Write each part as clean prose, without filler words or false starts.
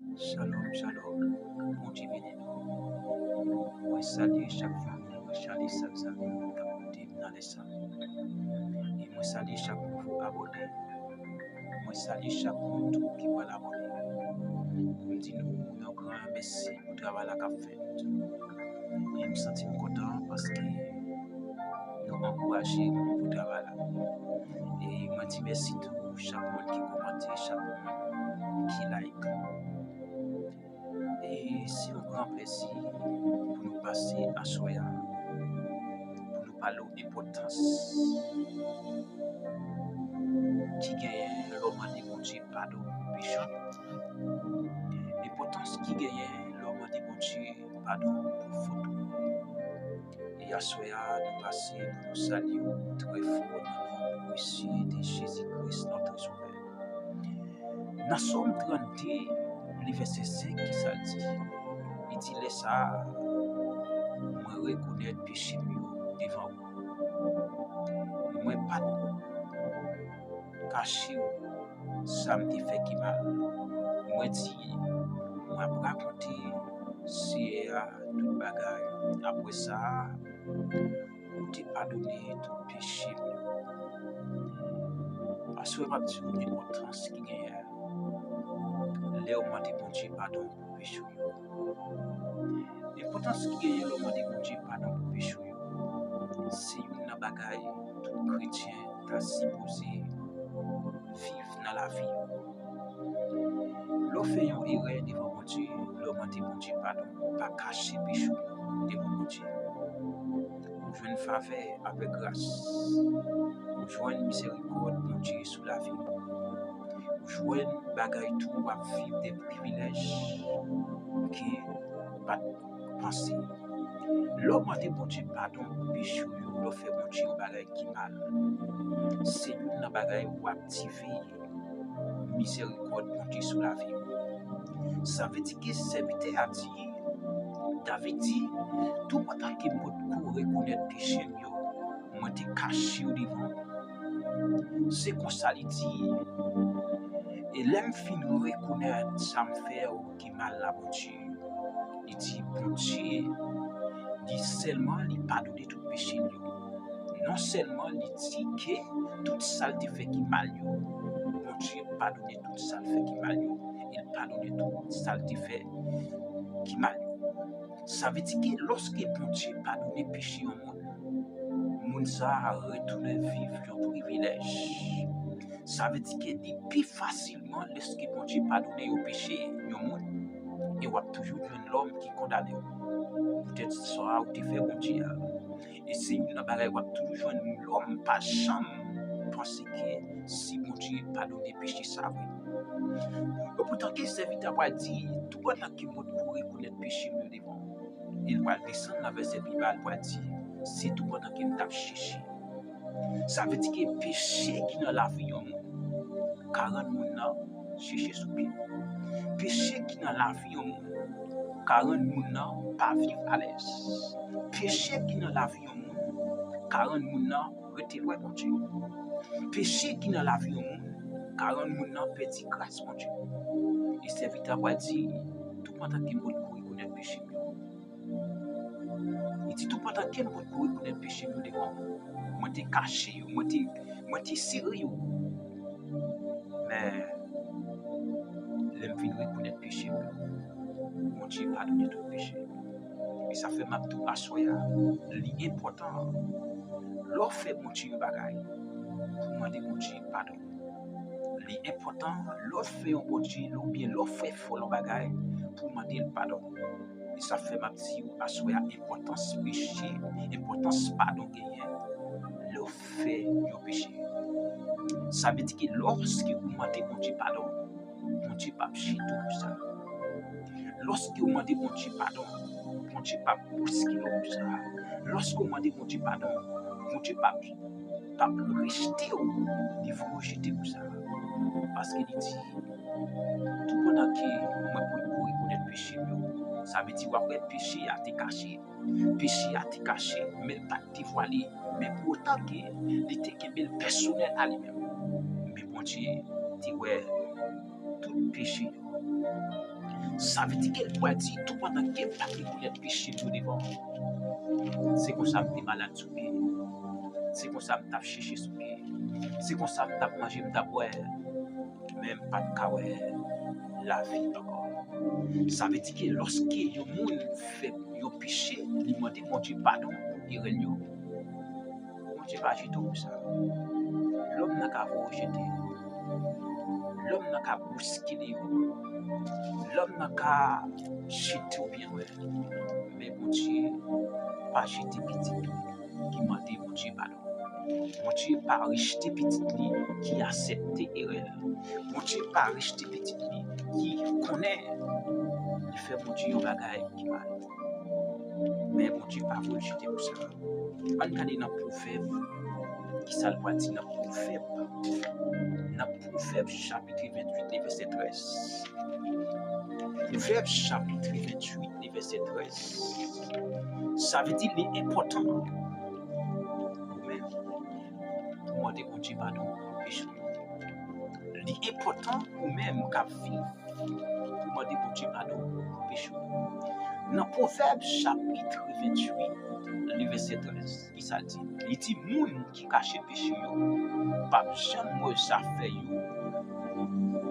Shalom, shalom. Bon Dieu béni nous. Moi salue chaque famille, moi salue chaque ami qui a monté dans les salles. Et moi salue chaque nouveau abonné. Moi salue chaque monde qui va l'abonner. Nous disons nous un grand merci pour le travail qu'on a fait. Et nous sentons contents parce que nous encourageons pour le travail. Et moi dis merci à chaque monde qui commente, chaque monde qui like. Et c'est un grand plaisir pour nous passer à Soya, pour nous parler de l'importance qui gagne l'homme de bon Dieu, pardon, péché. L'importance qui gagne l'homme de bon Dieu, pardon, pour faute. Et à Soya, nous passons, nous saluons très fort dans le nom précieux de Jésus-Christ, notre Sauveur. Dans Somme 32, le verset 5 qui ça dit, il dit, laisse ça, moi reconnaître péché devant vous. Moi pas caché ça me fait qui mal. Moi dit, moi raconter c'est tout bagage. Après ça, on t'a pardonné tout péché. Parce que m'a dit l'importance qui gagne. Léo m'a dit bon Dieu pardon pour péché. L'importance qui gagne l'homme m'a dit bon Dieu pardon pour péché. C'est une bagaille tout chrétien t'a supposé vivre dans la vie. L'on fait une erreur devant mon Dieu, l'homme dit mon Dieu pardon, pas cacher péché devant mon Dieu. Nous jouons une faveur avec grâce. Nous jouons une miséricorde mon Dieu sous la vie. Nous jouons une bagaille tout à vivre des privilèges qui pas penser. L'homme dit mon Dieu pardon pour péché, l'on fait mon Dieu une bagaille qui mal. C'est une bagaille pour activer miséricorde mon Dieu sous la vie. Ça veut dire que serviteur a dit, David dit, tout pendant que je reconnaître péché, moi te caché au devant. C'est comme ça il dit. Et l'aime fin reconnaître ça me fait qui mal la bon Dieu. Il dit, bon Dieu, dit seulement il pardonne tout péché. Non seulement il dit que toute ça te fait qui mal. Bon Dieu pardonne tout ça fait qui mal. Il pardonne tout ça te fait qui mal. Ça veut dire que lorsque bon Dieu pardonne péché au monde a retourné vivre un privilège. Ça veut dire que plus facilement, lorsque bon Dieu pardonne au péché au monde, il y a toujours l'homme qui condamne. Peut-être ce soir où tu fais bon Dieu. Et c'est une bagaille où toujours l'homme pas jamais penser que si bon Dieu pardonne péché ça oui. Et pourtant que serviteur va dire tout le monde qui peut reconnaître péché devant. Il va descendre dans le verset Bible pour dire c'est tout pendant qu'il t'a cherché. Ça veut dire que péché qui dans la vie au monde 40 moun chercher sous pied. Péché qui dans la vie au monde 40 moun pas vivre à l'aise. Péché qui dans la vie au monde 40 moun rester loin mon Dieu. Péché qui dans la vie au monde 40 moun perdre grâce mon Dieu. Et serviteur va dire tout pendant qu'il monde reconnaître péché. Il dit tout pendant qu'il monde reconnaître péché devant moi t'es caché, moi t'es sérieux. Mais l'aime fin reconnaître péché. Mon Dieu pardonne tout péché. Et ça fait ma tout à soi. L'important, l'or fait mon Dieu bagaille. Pour moi mon Dieu pardon. L'important, l'or fait un bon Dieu, ou bien l'or fait fol bagaille pour demander pardon. Et ça fait ma petite à soi importance péché, importance pardon gagner. L'or fait le péché. Ça veut dire que lorsque vous demandez mon Dieu pardon, mon Dieu pas chier tout ça. Lorsque vous demandez mon Dieu pardon, mon Dieu pas bousculer tout ça. Lorsque vous demandez mon Dieu pardon, mon Dieu pas rejeter il faut rejeter tout ça. Parce qu'il dit tout pendant que moi pour reconnaître péché, ça veut dire après péché a été caché. Péché a été caché, mais pas te voilé, mais pour autant que il était personnel à lui-même. Mais bon Dieu dit ouais tout péché Ça veut dire qu'elle pourrait dire tout pendant qu'elle n'a pas reconnaître péché devant. C'est comme ça que tu es malade sous pied. C'est comme ça que tu as cherché sous pied. C'est comme ça que tu as mangé, tu as boire. Même pas de kawé, la vie encore. Ça veut dire que lorsque les gens fait un péché, ils demandent mon Dieu pardon pour dire Mon Dieu pas agit tout ça. L'homme n'a qu'à rejeter. L'homme n'a qu'à bousculer. L'homme n'a qu'à jeter au bien. Mais mon Dieu pas jeter petit qui m'a dit mon Dieu pardon. Mon Dieu pas rejeter petit qui accepte erreur. Mon Dieu pas rejeter petit qui connaît. Il fait mon Dieu un bagage qui mal. Mais mon Dieu pas vous jeter pour ça. On regarde dans Proverbe qui ça le dit dans Proverbe chapitre 28 verset 13. Proverbe chapitre 28 verset 13. Ça veut dire l'important pour demander mon Dieu pardon pour péché. L'important pour même qu'à vivre pour demander mon Dieu pardon pour péché. Dans Proverbe chapitre 28 verset 13, il ça dit, il dit moun qui cache péché yo, pas jamais ça fait yo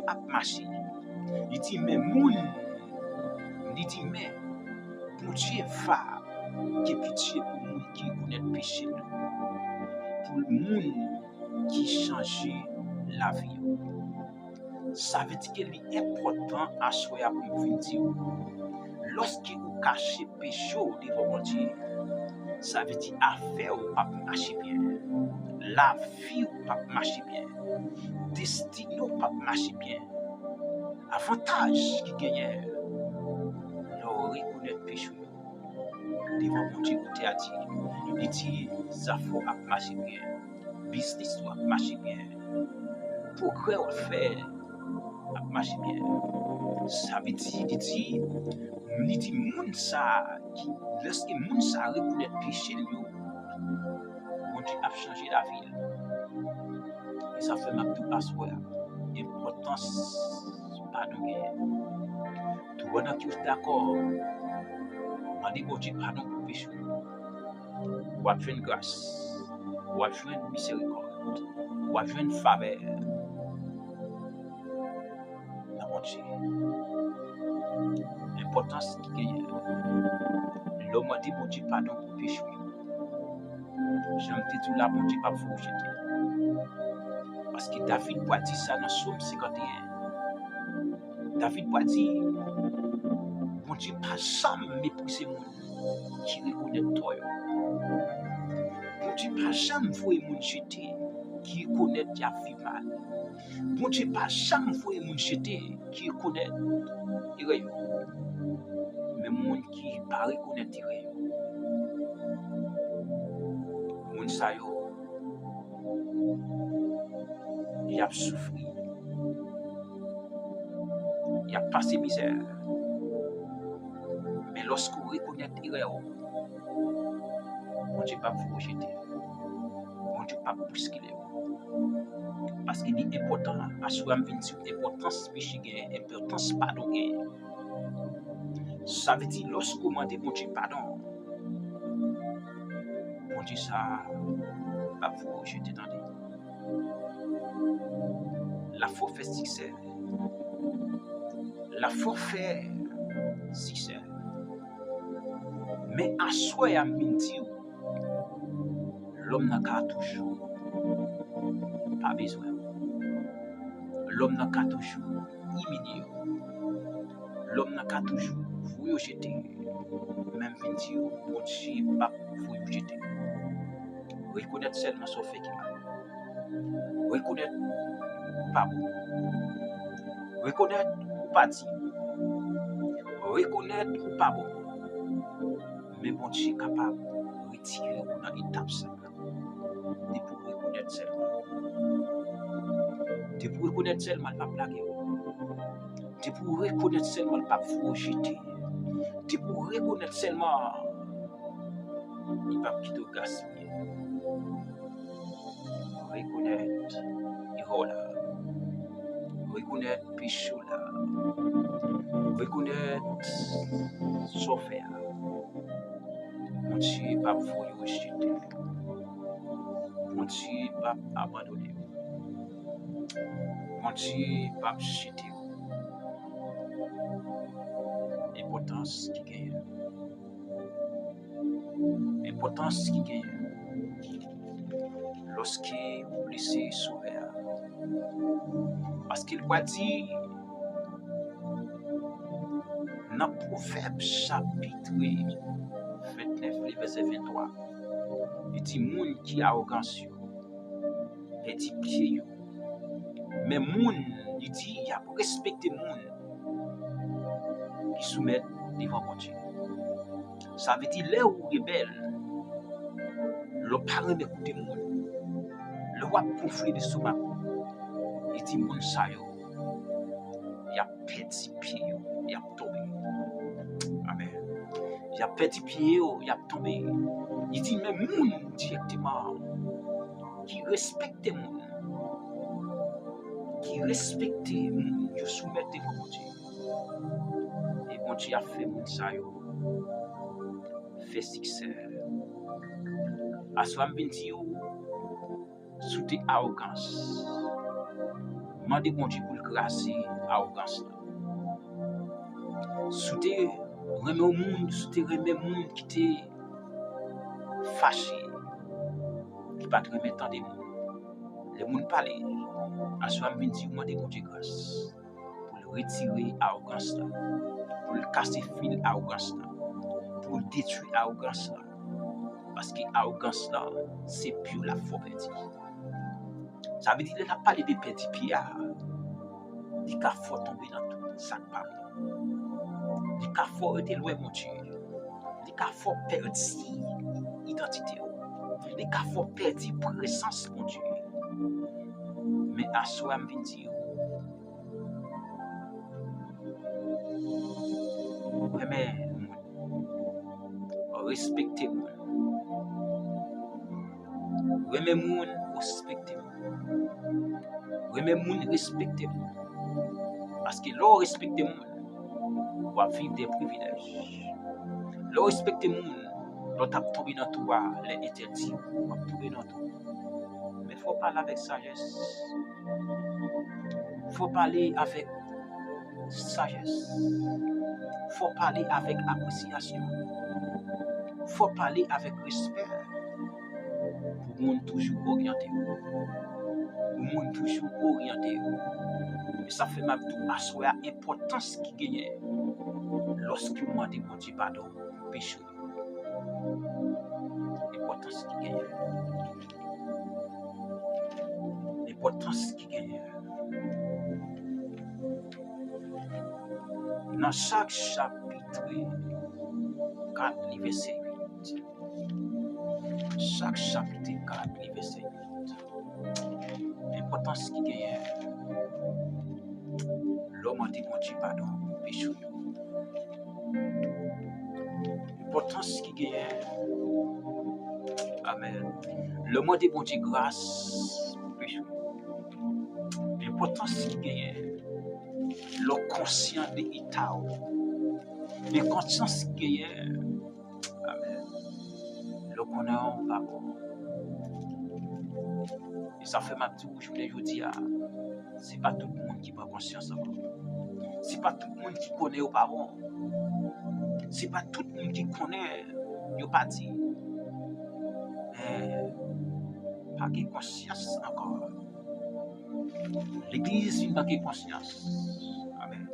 à marcher. Il dit mais moun, il dit mais pour Dieu va qui pitié pour moun qui connaît péché pour moun qui change la vie. Ça veut dire qu'il est important à choisir pour vous dire lorsque vous cachez péché devant Dieu, ça veut dire affaire ou pas marcher bien, la vie ou pas marcher bien, destin ou pas marcher bien, avantage qui gagne, leur reconnaître péché devant mon Dieu, vous a dit, il dit, ça faut marcher bien, business doit marcher bien, progrès au fait marcher bien. Ça veut dire, il dit, moun ça, lorsque moun ça reconnaît péché, mon Dieu a changé la vie. Et ça fait même tout asseoir. L'importance, pardon. Tout le monde qui est d'accord, on dit mon Dieu pardon pour péché. Ou à jouer une grâce, ou à jouer une miséricorde, ou à jouer une faveur. L'importance qui gagne. L'homme a dit mon Dieu pardon pour péché. J'aime tout là, mon Dieu pas vous rejeter. Parce que David a dit ça dans Psaume 51. David a dit mon Dieu pas jamais mépriser mon qui reconnaît toi. Mon Dieu pas jamais vouer mon jeter qui reconnaît qui a fait mal. Mon Dieu pas jamais vouer mon jeter qui reconnaît erreur. Mais mon qui pas reconnaître erreur. Mon sa yo il a souffert. Il a passé misère. Mais lorsque vous reconnaissez l'erreur, mon Dieu ne va pas vous rejeter. Mon Dieu ne va pas vous bousculer. Parce qu'il est important, à soi, l'importance péché, l'importance pardon. Ça veut dire, lorsque vous demandez mon Dieu pardon, mon Dieu, ça va vous rejeter dans les. La forfait succès. La forfait succès. Mais à soi, à midi, l'homme n'a qu'à toujours pas besoin. L'homme n'a qu'à toujours humilier. L'homme n'a qu'à toujours vous jeter. Même midi, mon Dieu, pas vous jeter. Reconnaître seulement son fait qui m'a. Reconnaître pas bon. Reconnaître ou pas dit. Reconnaître ou pas bon. Mais mon Dieu est capable de retirer dans l'étape ça. Et pour reconnaître seulement. Et pour reconnaître seulement, pas blaguer. Et pour reconnaître seulement, pas vous rejeter. Et pour reconnaître seulement, il ne va pas quitter gaspiller. Reconnaître, il voilà. Reconnaître reconnaître péché là, reconnaître souffert. Mon Dieu, pas vous rejeter. Mon Dieu, pas abandonner. Mon Dieu, pas jeter. Importance qui gagne. Importance qui gagne. Lorsque vous laissez sauver. Parce qu'il va dire dans Proverbe chapitre 29, verset 23, il dit moun qui a arrogance, petit pied. Mais moun, il dit, il a respecté moun qui soumet devant mon Dieu. Ça veut dire, là où rebelle, le parent m'écoute moun, le roi profite de son il dit, moun sa yo, il a petit pied, il a tombé. Amen. Il a petit pied, il a tombé. Il dit, mais moun directement, qui respecte moun, qui respecte moun, qui soumet devant mon Dieu. Et mon Dieu a fait moun sa yo, fait succès. À soi, je dis, sous tes arrogances, demandez mon Dieu pour le grâcer arrogance. Sous tes remets au monde, sous tes remets au monde qui t'est fâché, qui pas te remettre dans des mondes. Les mondes parlent. À soi, je dis, demandez mon Dieu grâce pour le retirer arrogance, pour le casser fil arrogance, pour le détruire arrogance. Parce que l'arrogance, c'est pure la faux petit. Ça veut dire qu'il n'a pas parlé de petits pieds. Il a faut tomber dans tout ça. Il a faut être loin, mon Dieu. Il a faut perdre l'identité. Il a faut perdre la présence, mon Dieu. Mais à soi, je viens dire, respectez-moi. Remets moun, respectez-moi. Remets moun, respectez-moi. Parce que l'on respecte moun, on va vivre des privilèges. L'on respecte moun, l'on tape tomber dans tout, les interdits, on va tomber dans tout. Mais il faut parler avec sagesse. Il faut parler avec sagesse. Il faut parler avec appréciation. Il faut parler avec respect. Pour monde toujours orienté. Pour monde toujours orienté. Et ça fait ma tout asseoir l'importance qui gagne lorsque moi demande pardon pour péché. L'importance qui gagne. L'importance qui gagne. Dans chaque chapitre 4, verset 8. Chaque chapitre 4, verset 8. L'importance qui gagne. L'homme a demandé pardon pour péché. L'importance qui gagne. Amen. L'homme a demandé grâce pour péché. L'importance qui gagne. Le conscient de l'état. Le conscience qui gagne. Amen. Le connaît pas bon. Et ça fait ma tour, je voulais vous dire, c'est pas tout le monde qui prend conscience encore. C'est pas tout le monde qui connaît aux parents. C'est pas tout le monde qui connaît aux partis. Mais pas de conscience encore. L'église vient manquer conscience. Amen.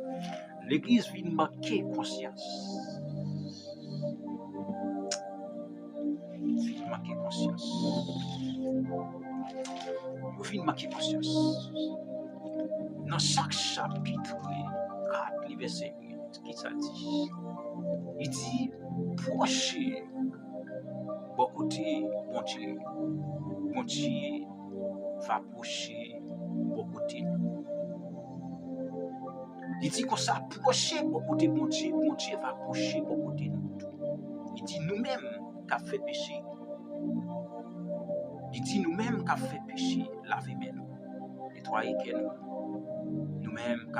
L'église vient manquer conscience. Vient manquer conscience. Vient manquer conscience. Dans chaque chapitre 4, verset 8, qui ça dit? Il dit, prochez, bon côté, bon Dieu va approcher, bon côté. Il dit qu'on s'approche, bon côté, bon Dieu va approcher, bon côté nous. Il dit nous-mêmes qu'a fait péché. Il dit nous-mêmes qu'a fait péché, lavez nous, nettoyez nous. Nous-mêmes même qui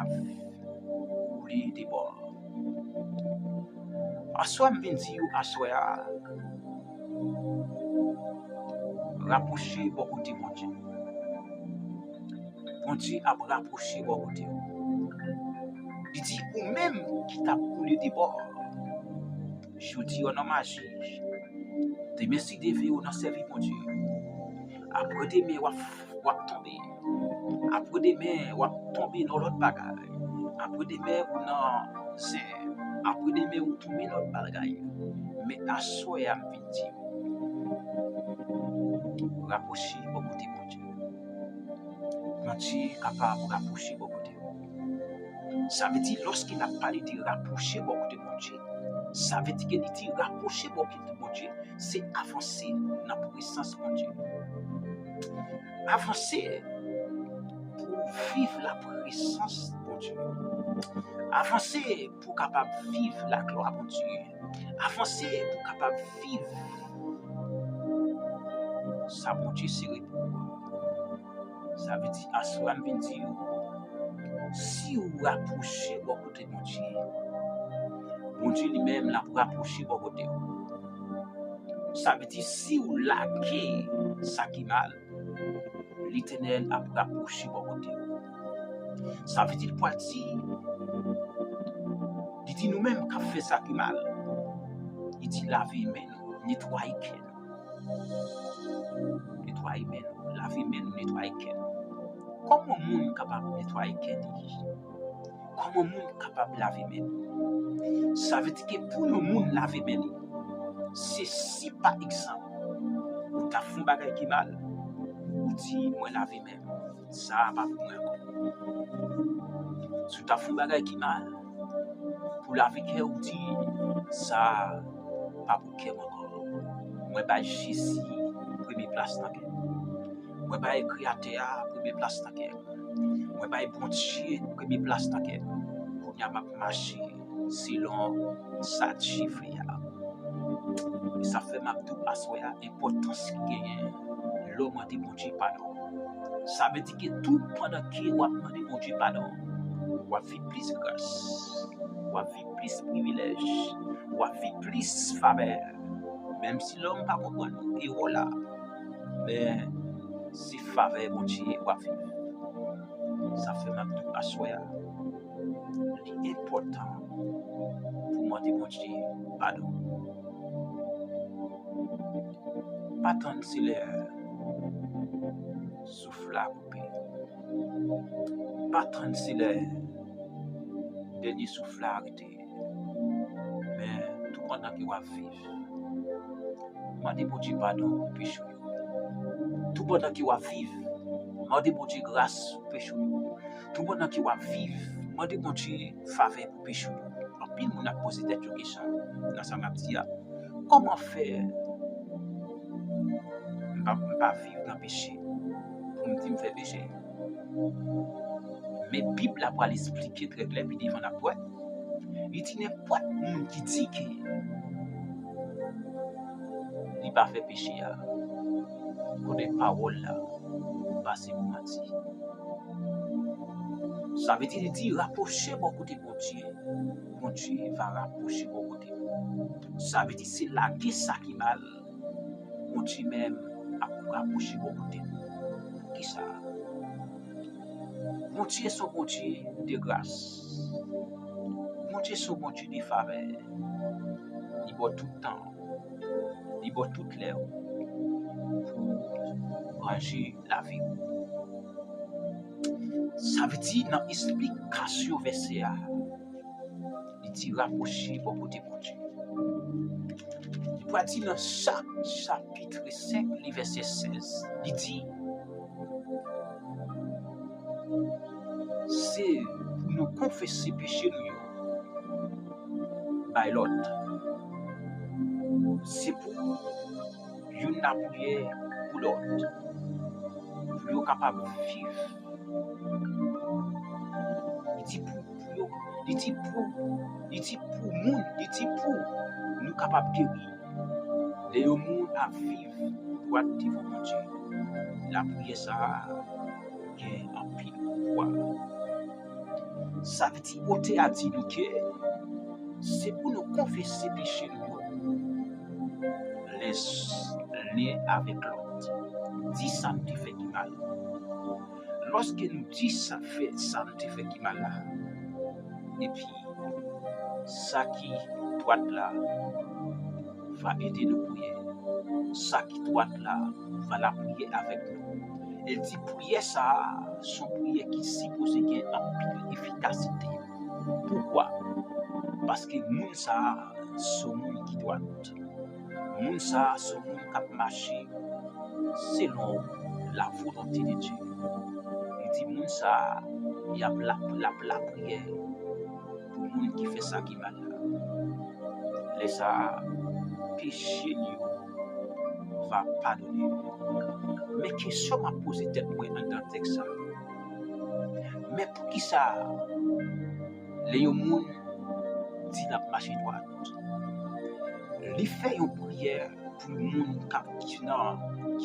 coulé des bords. Assoir me dire assoir rapprocher beaucoup de mon Dieu. Mon Dieu a rapproché beaucoup de vous. Il dit ou même qui t'a coulé des bords. Je dis au nom magie. De merci de vie ou dans servir mon Dieu. Après demain ou tomber. Après demain ou tomber dans l'autre bagaille. Après demain ou dans zin. Après demain ou tomber dans l'autre bagaille. Mais à soi à me dire rapprocher beaucoup de mon Dieu. Mon Dieu est capable de rapprocher beaucoup de vous. Ça veut dire lorsqu'il a parlé de rapprocher beaucoup de mon Dieu. Ça veut dire qu'il dit rapprocher beaucoup de mon Dieu, c'est avancer dans la puissance de mon Dieu. Avancer pour vivre la puissance de mon Dieu. Avancer pour capable vivre la gloire de mon Dieu. Avancer pour capable vivre ça mon Dieu c'est pour. Ça veut dire à soi me dire si vous rapprochez beaucoup de mon Dieu lui-même l'a rapproché beaucoup de vous. Ça veut dire si vous laquez ça qui mal, l'Éternel a rapproché beaucoup de vous. Ça veut dire pour dire, il dit nous-mêmes qui fait ça qui mal. Il dit lavez nous, nettoyez nous. Nettoyez nous, lavez nous, nettoyez nous. Comment le monde est capable de nettoyer nous? Comment le monde est capable de laver nous? Ça veut dire que pour le monde laver nous, c'est si par exemple, ou t'as fait un bagage qui mal, ou dit moi laver même, ça va pas pour moi. Si t'as fait un bagage qui mal, pour laver qui ou dit ça pas pour qui encore. Moi bah Jésus première place dans cœur. Moi bah créateur première place dans cœur. Moi bah bon Dieu première place dans cœur. Pour y a marcher selon ça chiffre. Et ça fait ma tout assoyer importance qui gagne l'homme de mon Dieu pardon. Ça veut dire que tout pendant que on demande mon Dieu pardon, on vit plus grâce, on vit plus privilège, on vit plus faveur. Même si l'homme pas comprendre et voilà, mais c'est faveur mon Dieu on vit. Ça fait ma tout assoyer important pour demander mon Dieu pardon. Pas tant c'est l'air souffle à couper. Pas tant c'est l'air dernier souffle à arrêter. Mais tout pendant qu'il va vivre, demandez mon Dieu pardon pour péché. Tout pendant qu'il va vivre, demandez mon Dieu grâce pour péché. Tout pendant qu'il va vivre, demandez mon Dieu faveur pour péché. En pile, on a posé des questions dans sa matière. Comment faire pas vivre dans le péché pour me dire me faire péché? Mais la Bible va l'expliquer très clair puis devant la pointe. Il dit n'importe monde qui dit que il pas fait péché pour des paroles là passer pour mentir. Ça veut dire il dit rapprocher beaucoup de mon Dieu va rapprocher beaucoup de vous. Ça veut dire c'est là qui ça qui mal mon Dieu même a rapproché beaucoup de vous. Qui ça? Mon Dieu est son bon Dieu de grâce. Mon Dieu est son bon Dieu de faveur. Il boit tout le temps. Il boit toute l'heure pour ranger la vie. Ça veut dire dans l'explication verset A, il dit rapprocher beaucoup de mon Dieu. Il peut dire dans chaque chapitre 5, le verset 16, il dit c'est pour nous confesser péché nous by l'autre. C'est pour une prière pour l'autre. Pour nous capable de vivre. Il dit pour monde, il dit pour nous capables de guérir. Les monde à vivre droit devant mon Dieu. La prière ça qui est en pile pouvoir. Ça veut dire, ôter a dit nous que c'est pour nous confesser péché les liens avec l'autre. Dis ça nous fait qui mal. Lorsque nous disons ça nous fait qui mal là, et puis ça qui doit là va aider nous prier. Ça qui doit là va la prier avec nous. Elle dit prier ça, son prière qui suppose qu'il y ait une pile efficacité. Pourquoi? Parce que moun ça, son moun qui doit. Moun ça, son moun qui marcher selon la volonté de Dieu. Il dit moun ça, il y a la prière pour moun qui fait ça qui mal. Les ça, péché va pardonner. Mais question m'a posé tête moi dans le texte. Mais pour qui ça, les gens dit la marche droite. Les fait une prière pour le monde qui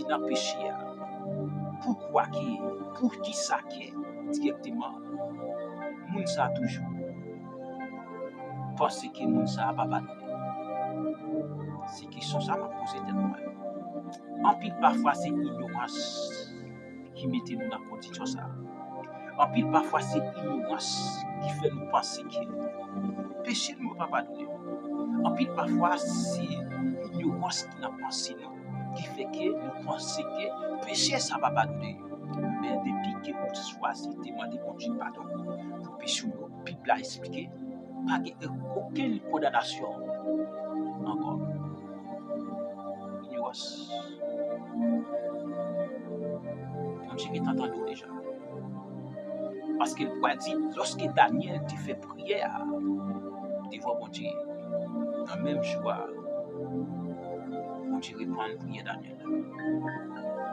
n'a péché. Pourquoi qui, pour qui ça qui directement, moun ça toujours parce que moun ça pas pardonné. C'est question ça m'a posé tête moi. En pile parfois c'est ignorance qui mettait nous dans la condition ça. En pile parfois c'est ignorance qui fait nous penser que péché ne va pas pardonner. En pile parfois c'est ignorance qui n'a pensé nous qui fait que nous pensons que péché ça va pas pardonner. Mais depuis que vous choisissez de demander mon Dieu pardon pour péché, la Bible a expliqué pas aucune condamnation encore. Ignorance. Mon Dieu est entendu déjà. Parce qu'il pourrait dire, lorsque Daniel te fait prière devant mon Dieu, dans le même jour, mon Dieu répond à la prière Daniel.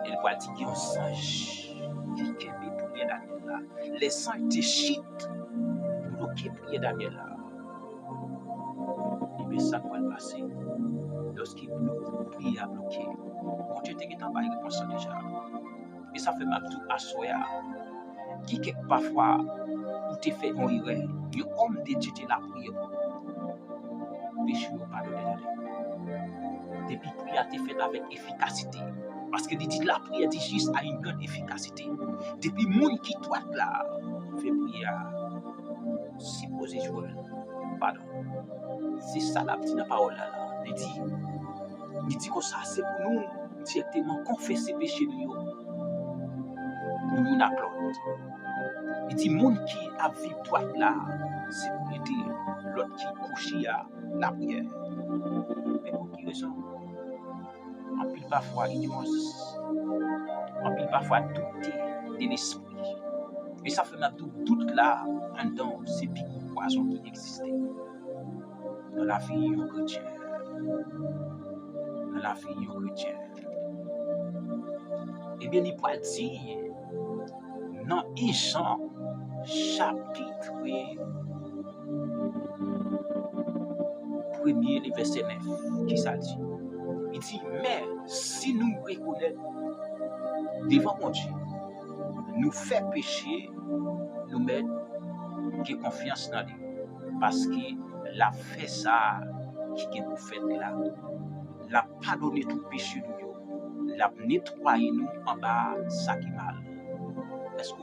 Il pourrait dire qu'il y a un singe qui a prié Daniel là. Les singes déchitent bloquer prier Daniel là. Et bien ça va passer. Lorsqu'il bloque, prier à bloquer. Mon Dieu te pas une réponse déjà. Et ça fait ma tout à soya. Qui quelque parfois ou te fait un erreur, un homme de Dieu te la prière pour péché ou pardonner. Depuis prière te fait avec efficacité. Parce que dit la prière dit juste à une grande efficacité. Depuis monde qui doit là fait prière, supposé jouer. Pardon. C'est ça la petite parole là. Il dit que ça c'est pour nous directement confesser péché nous. Nous n'applaudissons. Il dit, monde qui a vu droite là, c'est pour aider l'autre qui couche à la prière. Mais pour qui raison? En pile parfois ignorance, en pile parfois douter de l'esprit. Et ça fait même tout là, en dedans, c'est pique poison qui existait. Dans la vie du chrétien. Dans la vie du chrétien. Eh bien, il peut dire, dans Jean, chapitre 1er, le verset 9, qui ça dit? Il dit, mais si nous reconnaissons devant mon Dieu, nous fait pécher, nous mettons confiance dans lui. Parce que la fait ça qui est pour faire là, la pardonner tout péché nous, la nettoyer nous en bas, ça qui mal. Est-ce que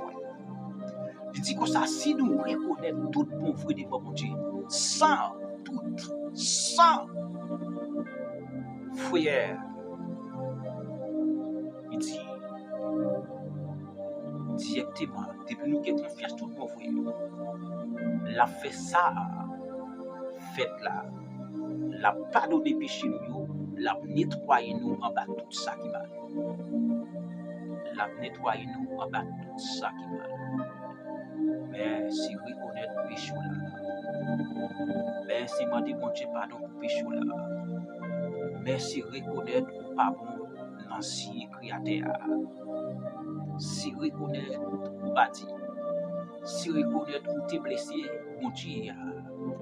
il dit que ça, si nous reconnaissons tout bon vrai devant mon Dieu, sans frère, il dit directement, depuis nous qui avons confiance tout bon vrai, la fait ça, fait là, la pardonner péché nous, la nettoyer nous en bas tout ça qui mal. La nettoyer nous en bas tout ça qui mal. Mais si reconnaître péché là, mais si demander mon Dieu pardon pour péché là, mais si reconnaître ou pas bon dans si créateur, si reconnaître ou pas dit, si reconnaître ou t'es blessé mon Dieu,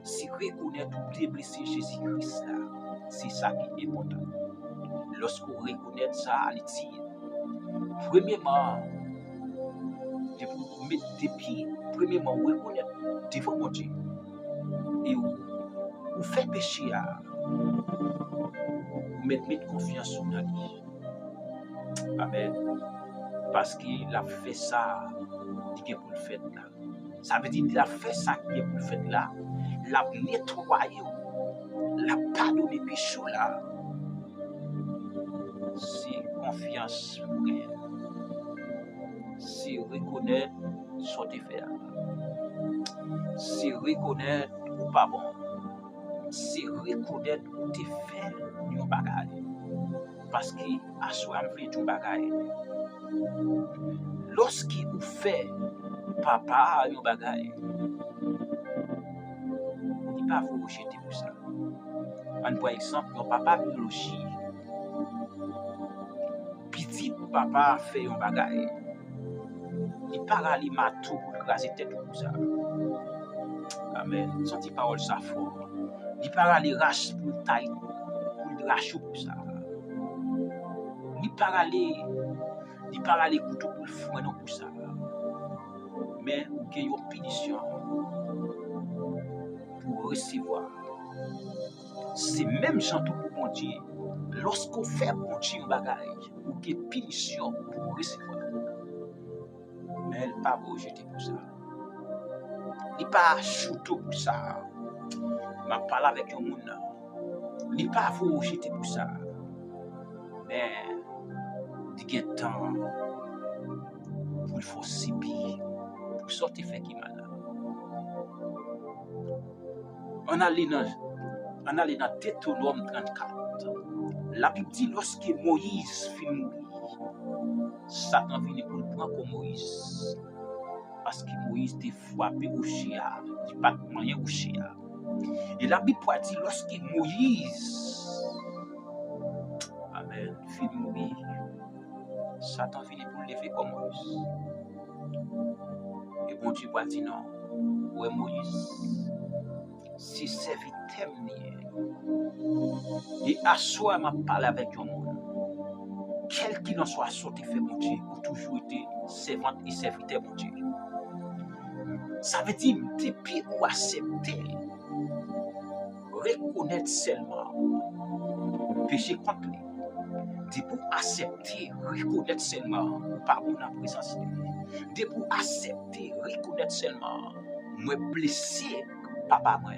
si reconnaître ou t'es blessé Jésus-Christ là, c'est ça qui est important. Lorsqu'on reconnaît ça, il dit, premièrement, de vous mettre des pieds premièrement, reconnaître devant mon Dieu. Et vous faites péché à vous mettre confiance en lui. Amen. Parce qu'il a fait ça, il a pour le faire là. Ça veut dire qu'il a fait ça, il a pour le faire là. Il a nettoyé, il a pardonné péché là. C'est confiance pour rien. C'est reconnaître ce que tu fais. C'est reconnaître ou pas bon. C'est reconnaître que tu fais un bagage. Parce qu'il a choisi de faire un bagage. Lorsqu'il fait papa un bagage, il ne va pas vous rejeter pour ça. Par exemple, un papa biologique, petit papa fait un bagage. Il ne va pas aller matou pour craser tête pour ça. Amen. Senti parole ça fort. Il ne va pas aller rache pour taille, pour racher pour ça. Il ne va pas aller couteau pour le fouet pour ça. Mais il y a une punition pour recevoir. C'est même chantou pour bon Dieu. Lorsqu'on fait bon Dieu un bagage, il y a une punition pour recevoir. Mais elle ne pas rejeter pour ça. Il ne pas chouto pour ça. Je parle avec un monde. Il ne pas rejeter pour ça. Mais il y a un temps pour le faire subir. Pour sortir faire qui mal. On allait dans Deutéronome 34. La Bible dit lorsque Moïse fit mourir, Satan vient pour le prendre comme Moïse. Parce que Moïse était frappé au chien. Il n'y a pas de moyen au chien. Et la Bible dit lorsque Moïse, amen, fit mourir, Satan vient pour le lever comme Moïse. Et bon Dieu va dire non. Ouais Moïse, si serviteur et à soi m'a parlé avec un monde. Quel qu'il en soit sorti fait mon Dieu, ou toujours été servante et serviteur mon Dieu. Ça veut dire depuis ou accepter, reconnaître seulement, péché contre lui. Depuis accepter, reconnaître seulement, pardon la présence. Depuis accepter, reconnaître seulement, moi blessé, papa moi.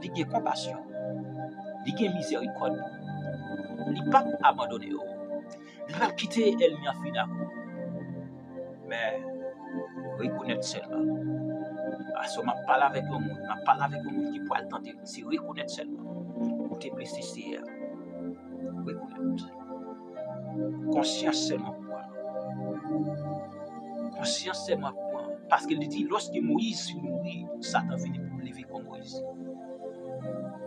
Il y a compassion, il y a miséricorde, il n'a pas abandonné, il n'a pas quitté elle m'a fini. Mais reconnaître seulement. Parce que je parle avec le monde, je parle avec le monde qui peut le tenter, c'est reconnaître seulement. Pour te blesser, c'est reconnaître. Conscience seulement pour conscience seulement pour parce qu'il dit, lorsque Moïse fut mourir, Satan venait pour lever comme Moïse.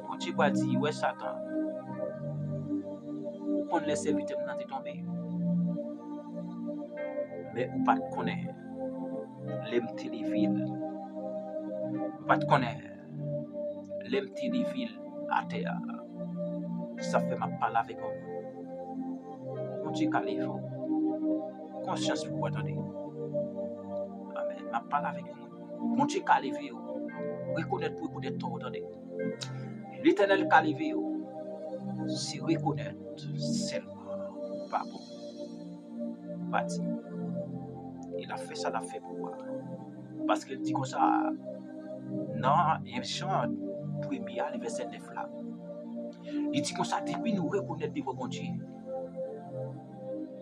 Quand tu vas dire, ouais, Satan, on laisse serviteur de tomber. Mais on ne pas connaître l'empty des villes. On pas connaître l'empty des villes à terre. Ça fait ma parole avec vous. On dit qu'allez vous. Conscience pour vous attendre. Amen. Ma parole avec vous. On dit qu'allez vous. Reconnaître pour reconnaître tout. Attendez. L'Éternel qu'allez vous. C'est reconnaître seulement. Pas bon. Pas dit. Il a fait ça, il a fait pour moi. Parce qu'il dit comme ça, non, Jean 1er, verset 9 là. Il dit comme ça, depuis nous reconnaître devant mon Dieu,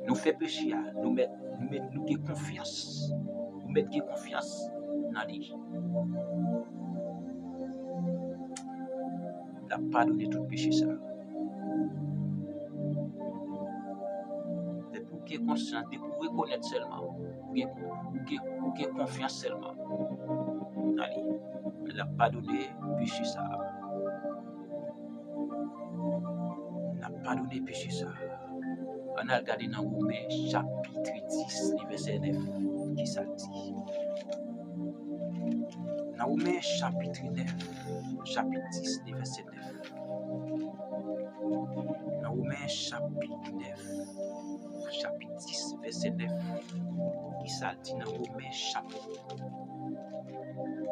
nous fait péché, nous mettre confiance, nous mettre confiance dans lui. Il n'a pas donné tout péché ça. C'est pour qu'il y ait conscience, pour reconnaître seulement. Pour qu'il y ait confiance seulement. Allez, il n'a pas donné péché ça. Il n'a pas donné péché ça. On a regardé dans Romains chapitre 10, verset 9, qui ça dit. Dans Romains chapitre 9, chapitre 10, verset 9. Dans Romains chapitre 9, chapitre 10, verset 9, qui ça dit dans Romains chapitre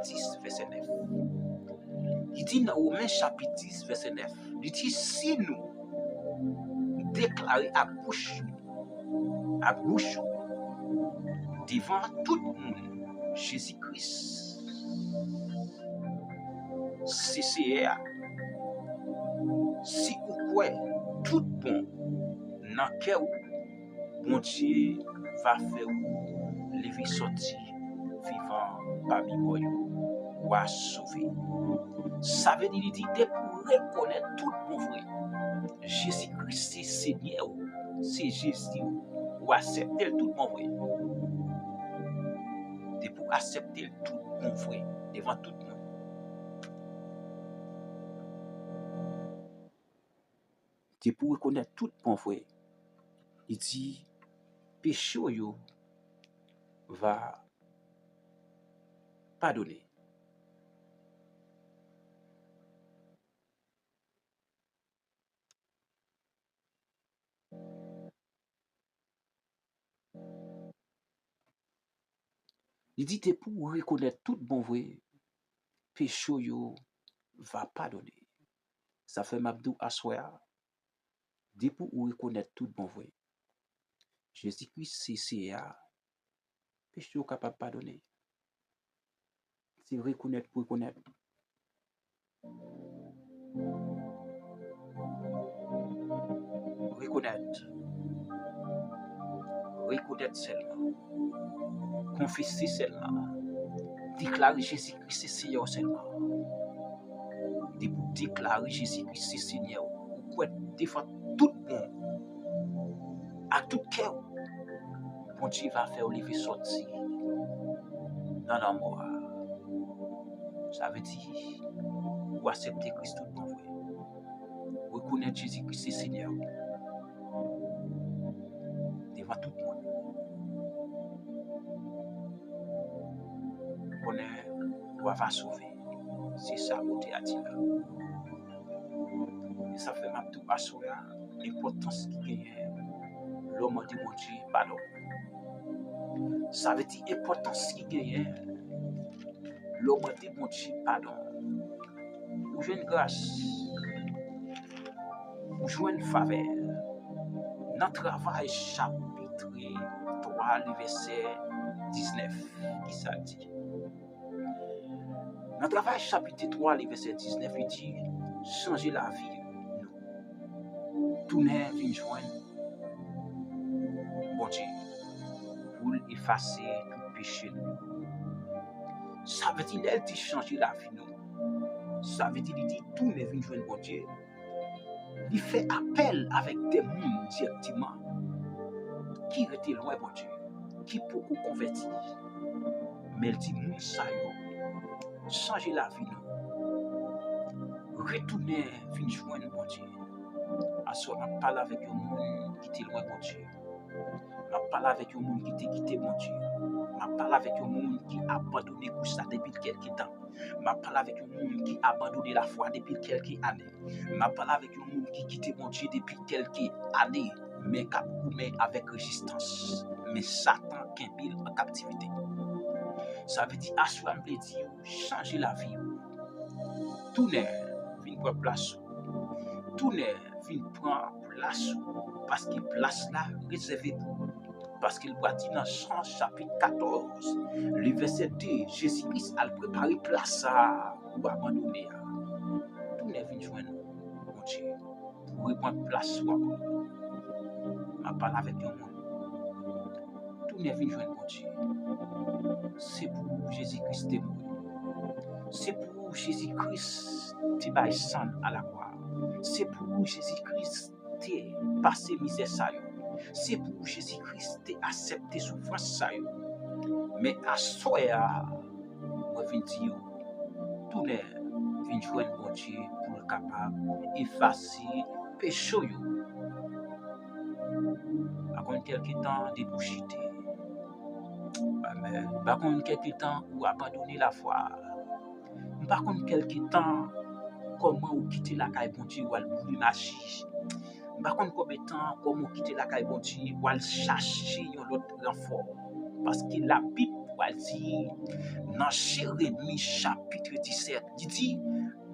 10, verset 9. Il dit dans Romains chapitre 10, verset 9, il dit si nous déclarons à bouche, devant tout le monde, Jésus-Christ, CCA, si vous croyez tout bon dans cœur, bon Dieu va faire lever sorti vivant parmi vous ou à sauver. Ça veut dire de reconnaître tout bon vrai. Jésus-Christ c'est Seigneur, c'est Jésus ou accepter tout bon vrai. De pour accepter tout bon vrai devant tout le monde. De pour reconnaître tout bon vrai. Il dit péché yo va pardonner. Il dit te pour reconnaître tout bon vrai, péché yo va pardonner. Ça fait m'abdou assoya. De pour reconnaître tout bon vrai. Jésus-Christ c'est péché yo capable de pardonner. C'est reconnaître pour reconnaître. Reconnaître seulement. Confesser seulement. Déclarer Jésus-Christ c'est Seigneur seulement. De pour déclarer Jésus-Christ c'est Seigneur. Ou quoi défend tout bon. À tout cœur. Bon Dieu va faire lever sortir dans la mort. Ça veut dire ou accepter Christ tout bon vrai. Reconnaître Jésus-Christ c'est Seigneur. Devant tout le monde. Connaît ou va sauver. C'est ça que tu as dit là. Et ça fait ma tout assurer l'importance qui est l'homme de mon Dieu pardon. Ça veut dire l'importance qui est l'homme de mon Dieu pardon. Ou jouer une grâce, ou jouer une faveur. Dans le travail chapitre 3, le verset 19, qui ça dit. Dans le travail chapitre 3, le verset 19, il dit changer la vie. Tout n'est venu joindre bon Dieu pour effacer tout péché. Ça veut dire elle dit changer la vie. Ça veut dire il dit tout n'est venu joindre bon Dieu. Il fait appel avec des mondes directement qui étaient loin bon Dieu, qui beaucoup convertis. Mais il dit moun sa yo changer la vie retourner vinn joindre bon Dieu. Aso m'a parlé avec un monde qui était loin bon Dieu. M'a parlé avec un monde qui était quitté bon Dieu. M'a parlé avec un monde qui a abandonné pour ça depuis quelques temps. M'a parlé avec un monde qui a abandonné la foi depuis quelques années. M'a parlé avec un monde qui quitté mon Dieu depuis quelques années, mais qui a avec résistance. Mais Satan qui est en captivité. Ça veut dire, assoir me dire, changer la vie. Tout n'est vient prendre place. Tout n'est vient prendre place. Parce qu'il place là réservé pour. Parce qu'il va dire dans Jean chapitre 14, le verset 2, Jésus-Christ a préparé place pour abandonner. Tout n'est venu joindre mon Dieu pour reprendre place encore. Ma parole avec un monde. Tout n'est venu joindre mon Dieu. C'est pour Jésus-Christ de mourir. C'est pour Jésus-Christ de bailler sang à la croix. C'est pour Jésus-Christ de passer misère ça. C'est pour Jésus-Christ d'accepter souffrance ça. Mais à soya, moi viens dire tout les vient joindre mon Dieu pour être capable d'effacer péché yo. Par contre quelque temps débouchité. Amen. Par contre quelque temps ou abandonner la foi. Par contre quelque temps comment ou quitter la caille bon Dieu ou al brûler machine. Par contre, combien de temps, comment quitter la caille bon Dieu, pour aller chercher un autre renfort. Parce que la Bible dit, dans Jérémie chapitre 17, il dit,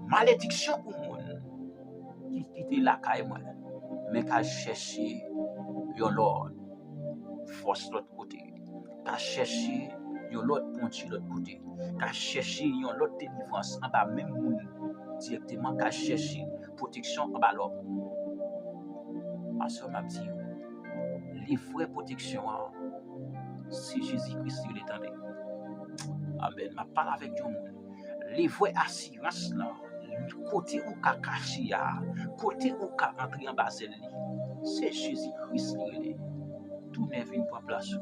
malédiction pour monde qui quitte la caille, mais qui chercher un Lord, force l'autre côté, qui chercher un l'autre ponti l'autre côté, qui chercher un l'autre délivrance en bas même monde directement, qui chercher protection en bas l'homme. Parce que m'a dit, les vraies protections, c'est Jésus-Christ qui l'étendait. Amen. Je parle avec tout le monde. Les vraies assurances, là, côté où ka caché, côté où ka entrer en bas, c'est Jésus-Christ qui est. Tout n'est venu pour place.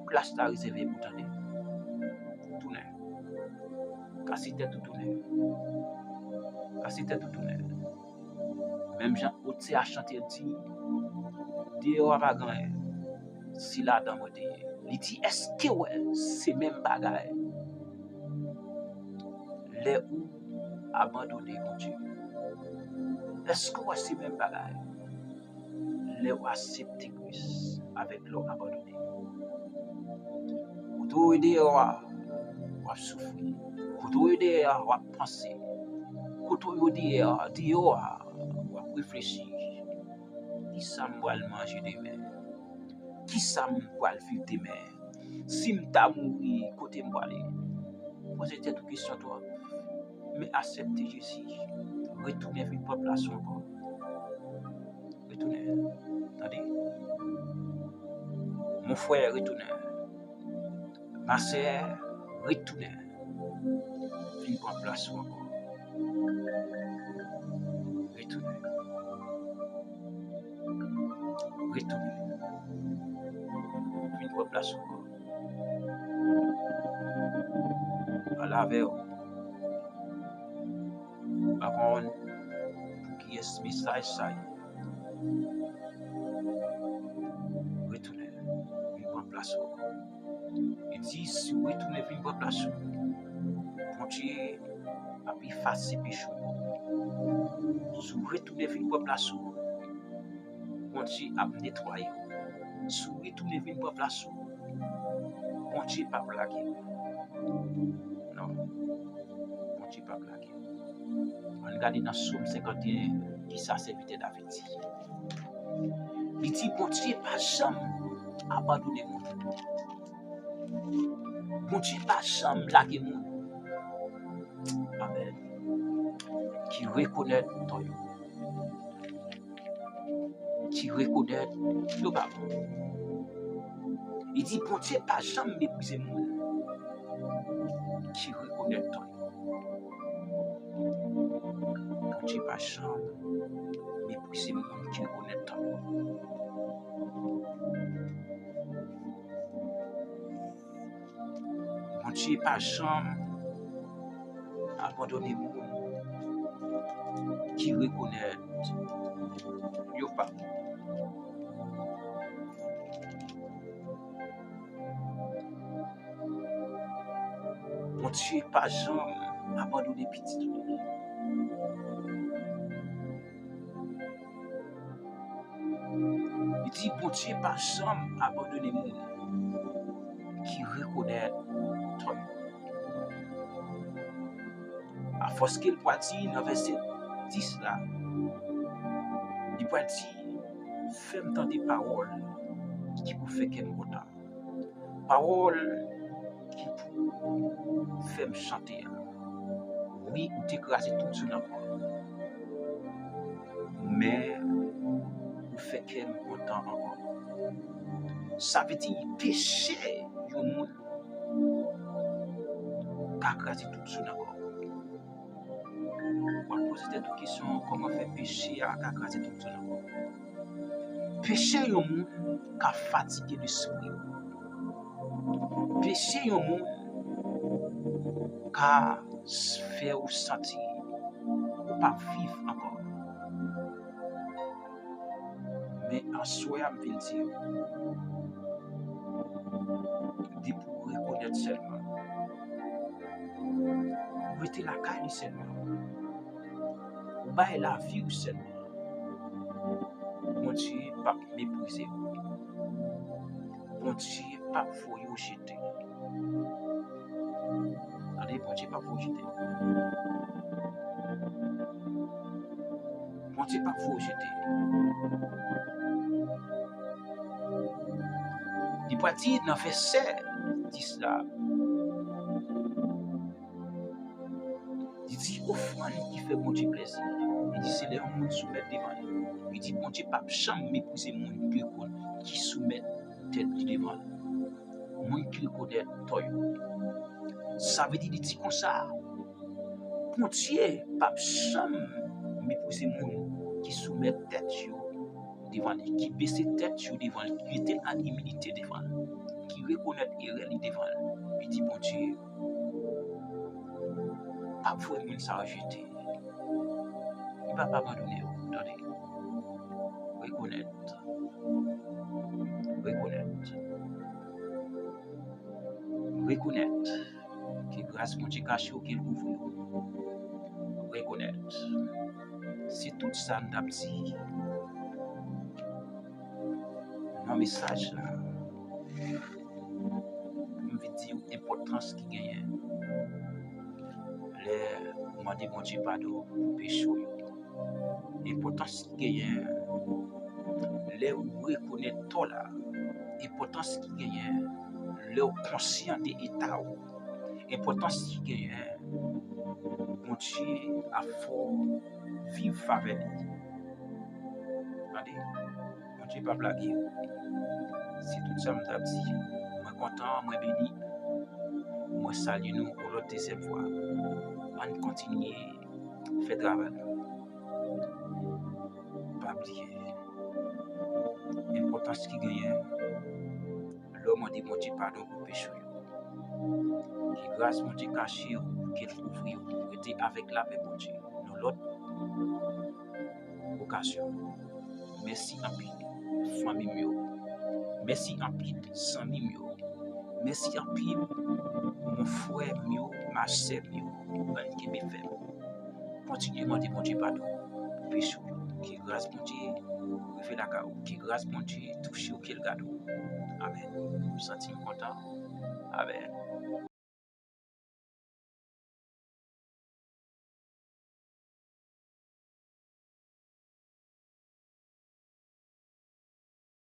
Place ta réservée pour t'aider. Tout n'est. Car si t'es tout n'est. Car si t'es tout n'est. Même Jean Oté a chanté dit, Dieu va gagner. Si là dans mon Dieu. Il dit, est-ce que ouais, c'est même bagaille? Les où abandonner mon Dieu. Est-ce que ouais, c'est même bagaille? Les où accepter Christ avec l'eau abandonné. Pour tout aider, on va souffrir. Pour tout aider, on va penser. Pour tout aider, on va réfléchir. Qui ça me va manger demain? Qui ça me va vivre demain? Si je suis mourir, côté me aller. Posez cette question toi. Mais acceptez Jésus. Retournez vers votre place encore. Retournez. Attendez. Mon frère, retournez. Ma soeur, retournez. Vers votre place encore. Retournez. Retournez. Vers votre place encore. À la veille. Par contre, pour qui est ce message, ça retournez. Vers votre place encore. Il dit, si vous retournez vers votre place, bon Dieu a pu effacer péché. Si vous retournez vers votre place, bon Dieu a nettoyé. Si vous retournez vers votre place, bon Dieu n'a pas plaqué. Non, bon Dieu n'a pas plaqué. On regarde dans Somme 51, qui ça serviteur David dit. Il dit, bon Dieu pas jamais abandonné moi. Bon Dieu pas jamais plaqué moi. Amen. Qui reconnaît ton yo. Qui reconnaît le papa. Il dit, bon Dieu pas jamais méprisé moi. Qui reconnaît ton yo. Bon Dieu pas jamais méprisé moi. Qui reconnaît ton yo. Bon Dieu pas jamais abandonné moi. Qui reconnaît yo papa. Mon Dieu pas jamais abandonné petit. Il dit, bon Dieu pas jamais abandonné moi. Qui reconnaît toi. À force qu'il peut dire dans verset 10 là, il peut dire, fais-moi entendre des paroles qui vous fait qu'elle me content. Paroles qui pour faire me chanter. Oui, ou t'écraser tout sur notre corps. Mais vous fait qu'elle me content encore. Ça veut dire péché au monde qui a écrasé tout sur notre corps. On va poser cette question, comment faire péché à écraser tout sur notre corps. Péché au monde qui a fatigué l'esprit. Péché au monde qui a fait ou sentir ou pas vivre encore. Mais en soi, je vais dire, de pour reconnaître seulement. Vous êtes la caille seulement. Vous baillez la vie seulement. Bon Dieu pas mépriser. Bon Dieu pas faut yo jeter. Allez, bon Dieu pas faut jeter. Bon Dieu pas faut jeter. Il peut dire dans verset 10 là. Il dit offrande qui fait bon Dieu plaisir. Il dit c'est les gens qui soumettent devant lui. Il dit bon Dieu pas jamais mépriser moun qui soumet tête devant lui. Moun qui connaît toi. Ça veut dire il dit comme ça. Bon Dieu pas jamais mépriser moun qui soumet tête devant lui, qui baisse tête devant lui, qui était en humilité devant lui, qui reconnaît erreur devant lui. Il dit bon Dieu pas pour moun ça rejeter. Il va pas abandonner. Attendez. Reconnaître. Reconnaître que grâce mon Dieu caché qu'il couvre. Reconnaître. C'est tout ça nous avons dit. Dans le message là, je veux dire l'importance qui gagne. Les mois de mon Dieu pardon pour péché. L'importance qui gagne. Les reconnaître tout là. L'importance qui gagne. Les conscient de l'état. L'importance qui gagne. Mon Dieu a fort vivre avec lui. Regardez, mon Dieu pas blaguer. C'est tout ça que je dit. Moi content, moi béni. Moi salue nous pour l'autre deuxième fois. On continue à faire travail. Pas oublier. L'importance qui gagne. L'homme dit mon Dieu pardon pour péché. Qui grâce mon Dieu caché qu'il couvre. Était avec la paix mon Dieu. Dans l'autre occasion. Merci en pile, famille mio. Merci en pile, sami mio. Merci en pile, mon frère mio, ma sœur mio, qui me fait. Continuez à demander mon Dieu pardon pour péché. Qui grâce mon Dieu, refait la caou. Qui grâce mon Dieu, touche au quel gâteau. Amen. Je me sens content. Amen.